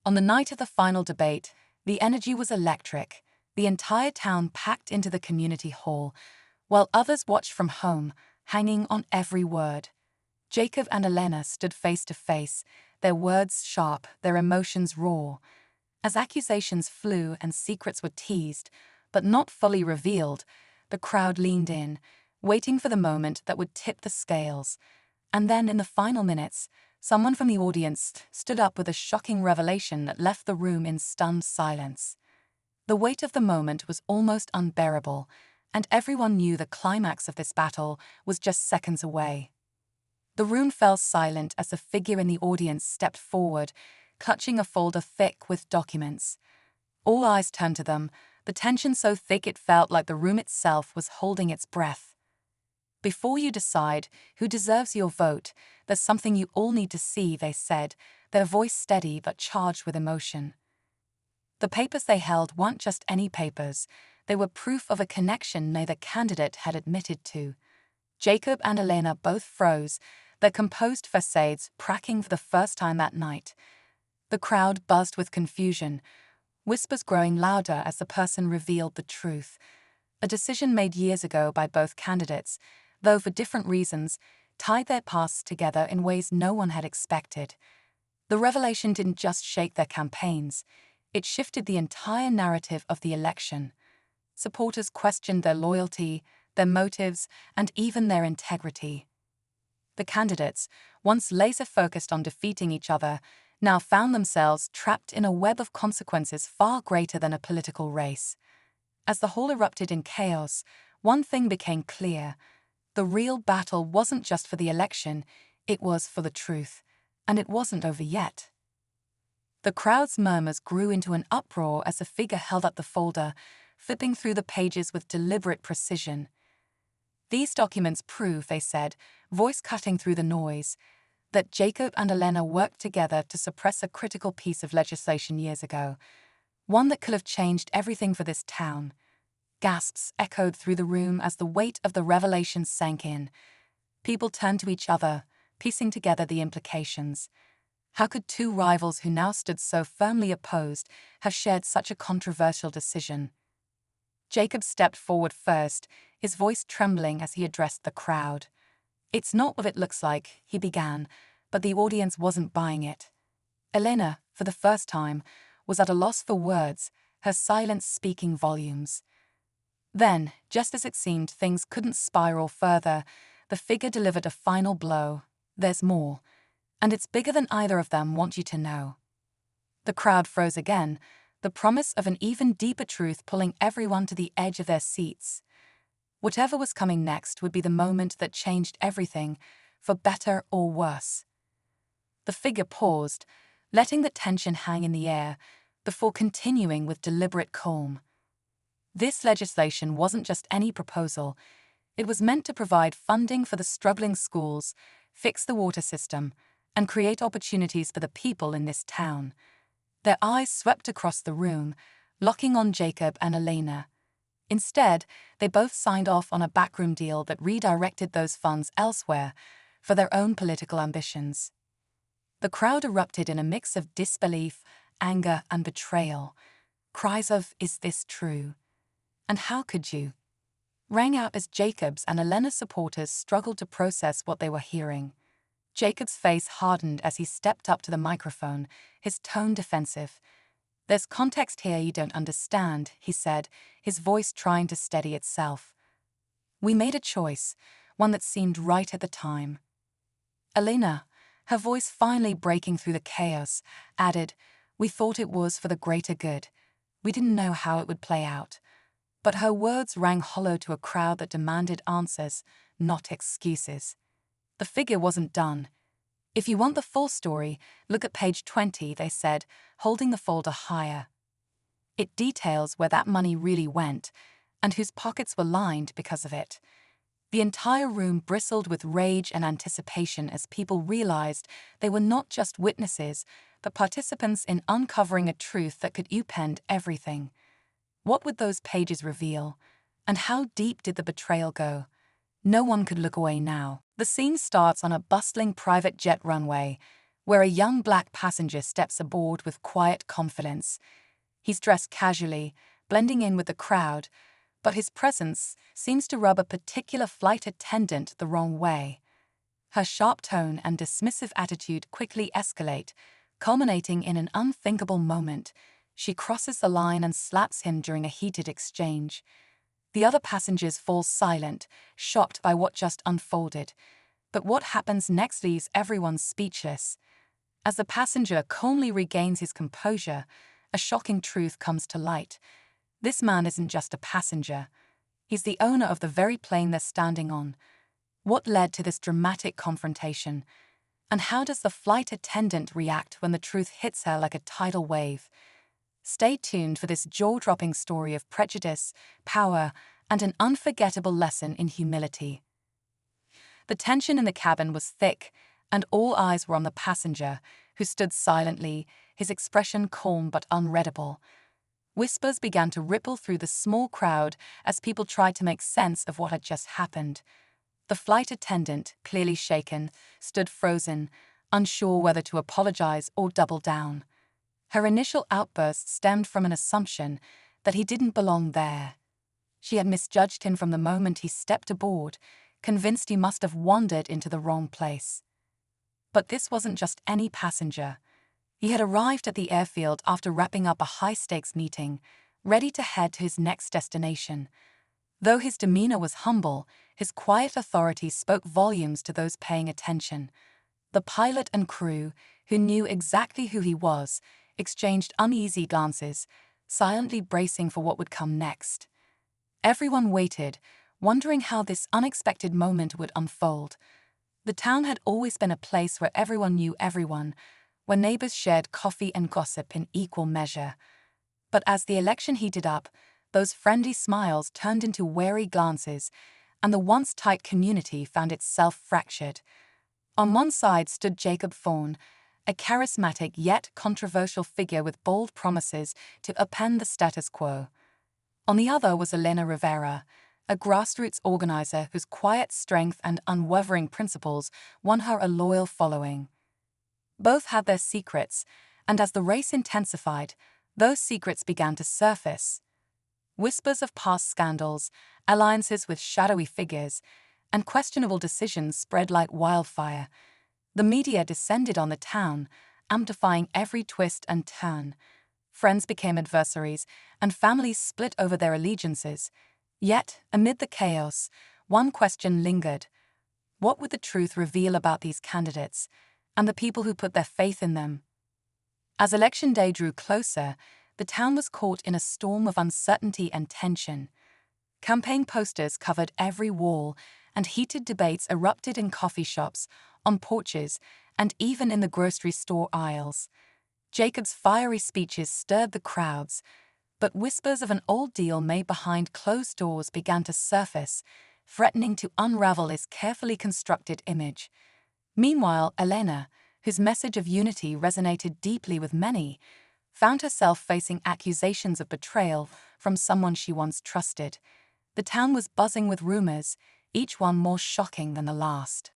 On the night of the final debate, the energy was electric, the entire town packed into the community hall, while others watched from home, hanging on every word. Jacob and Elena stood face to face, their words sharp, their emotions raw. As accusations flew and secrets were teased, but not fully revealed, the crowd leaned in, waiting for the moment that would tip the scales. And then, in the final minutes, someone from the audience stood up with a shocking revelation that left the room in stunned silence. The weight of the moment was almost unbearable, and everyone knew the climax of this battle was just seconds away. The room fell silent as the figure in the audience stepped forward, clutching a folder thick with documents. All eyes turned to them, the tension so thick it felt like the room itself was holding its breath. "Before you decide who deserves your vote, there's something you all need to see," they said, their voice steady but charged with emotion. The papers they held weren't just any papers, they were proof of a connection neither candidate had admitted to. Jacob and Elena both froze, their composed facades cracking for the first time that night. The crowd buzzed with confusion, whispers growing louder as the person revealed the truth. A decision made years ago by both candidates, though for different reasons, tied their pasts together in ways no one had expected. The revelation didn't just shake their campaigns, it shifted the entire narrative of the election. Supporters questioned their loyalty, their motives, and even their integrity. The candidates, once laser-focused on defeating each other, now found themselves trapped in a web of consequences far greater than a political race. As the hall erupted in chaos, one thing became clear. The real battle wasn't just for the election, it was for the truth. And it wasn't over yet. The crowd's murmurs grew into an uproar as the figure held up the folder, flipping through the pages with deliberate precision. "These documents prove," they said, voice cutting through the noise, "that Jacob and Elena worked together to suppress a critical piece of legislation years ago, one that could have changed everything for this town." Gasps echoed through the room as the weight of the revelation sank in. People turned to each other, piecing together the implications. How could two rivals who now stood so firmly opposed have shared such a controversial decision? Jacob stepped forward first, his voice trembling as he addressed the crowd. "It's not what it looks like," he began, but the audience wasn't buying it. Elena, for the first time, was at a loss for words, her silence speaking volumes. Then, just as it seemed things couldn't spiral further, the figure delivered a final blow. "There's more. And it's bigger than either of them want you to know." The crowd froze again, the promise of an even deeper truth pulling everyone to the edge of their seats. Whatever was coming next would be the moment that changed everything, for better or worse. The figure paused, letting the tension hang in the air, before continuing with deliberate calm. This legislation wasn't just any proposal. It was meant to provide funding for the struggling schools, fix the water system, and create opportunities for the people in this town. Their eyes swept across the room, locking on Jacob and Elena. Instead, they both signed off on a backroom deal that redirected those funds elsewhere for their own political ambitions. The crowd erupted in a mix of disbelief, anger, and betrayal. Cries of, "Is this true? And how could you?" rang out as Jacob's and Elena's supporters struggled to process what they were hearing. Jacob's face hardened as he stepped up to the microphone, his tone defensive. "There's context here you don't understand," he said, his voice trying to steady itself. "We made a choice, one that seemed right at the time." Elena, her voice finally breaking through the chaos, added, "We thought it was for the greater good. We didn't know how it would play out." But her words rang hollow to a crowd that demanded answers, not excuses. The figure wasn't done. "If you want the full story, look at page 20, they said, holding the folder higher. "It details where that money really went, and whose pockets were lined because of it." The entire room bristled with rage and anticipation as people realized they were not just witnesses, but participants in uncovering a truth that could upend everything. What would those pages reveal? And how deep did the betrayal go? No one could look away now. The scene starts on a bustling private jet runway. where a young black passenger steps aboard with quiet confidence. He's dressed casually, blending in with the crowd, but his presence seems to rub a particular flight attendant the wrong way. Her sharp tone and dismissive attitude quickly escalate, culminating in an unthinkable moment. She crosses the line and slaps him during a heated exchange. The other passengers fall silent, shocked by what just unfolded. But what happens next leaves everyone speechless. As the passenger calmly regains his composure, a shocking truth comes to light. This man isn't just a passenger. He's the owner of the very plane they're standing on. What led to this dramatic confrontation? And how does the flight attendant react when the truth hits her like a tidal wave? Stay tuned for this jaw-dropping story of prejudice, power, and an unforgettable lesson in humility. The tension in the cabin was thick, and all eyes were on the passenger, who stood silently, his expression calm but unreadable. Whispers began to ripple through the small crowd as people tried to make sense of what had just happened. The flight attendant, clearly shaken, stood frozen, unsure whether to apologize or double down. Her initial outburst stemmed from an assumption that he didn't belong there. She had misjudged him from the moment he stepped aboard, convinced he must have wandered into the wrong place. But this wasn't just any passenger. He had arrived at the airfield after wrapping up a high-stakes meeting, ready to head to his next destination. Though his demeanor was humble, his quiet authority spoke volumes to those paying attention. The pilot and crew, who knew exactly who he was, exchanged uneasy glances, silently bracing for what would come next. Everyone waited, wondering how this unexpected moment would unfold. The town had always been a place where everyone knew everyone, where neighbors shared coffee and gossip in equal measure. But as the election heated up, those friendly smiles turned into wary glances, and the once tight community found itself fractured. On one side stood Jacob Fawn, a charismatic yet controversial figure with bold promises to upend the status quo. On the other was Elena Rivera, a grassroots organizer whose quiet strength and unwavering principles won her a loyal following. Both had their secrets, and as the race intensified, those secrets began to surface. Whispers of past scandals, alliances with shadowy figures, and questionable decisions spread like wildfire. The media descended on the town, amplifying every twist and turn. Friends became adversaries, and families split over their allegiances. Yet, amid the chaos, one question lingered. What would the truth reveal about these candidates, and the people who put their faith in them? As Election Day drew closer, the town was caught in a storm of uncertainty and tension. Campaign posters covered every wall, and heated debates erupted in coffee shops, on porches, and even in the grocery store aisles. Jacob's fiery speeches stirred the crowds, but whispers of an old deal made behind closed doors began to surface, threatening to unravel his carefully constructed image. Meanwhile, Elena, whose message of unity resonated deeply with many, found herself facing accusations of betrayal from someone she once trusted. The town was buzzing with rumors, each one more shocking than the last.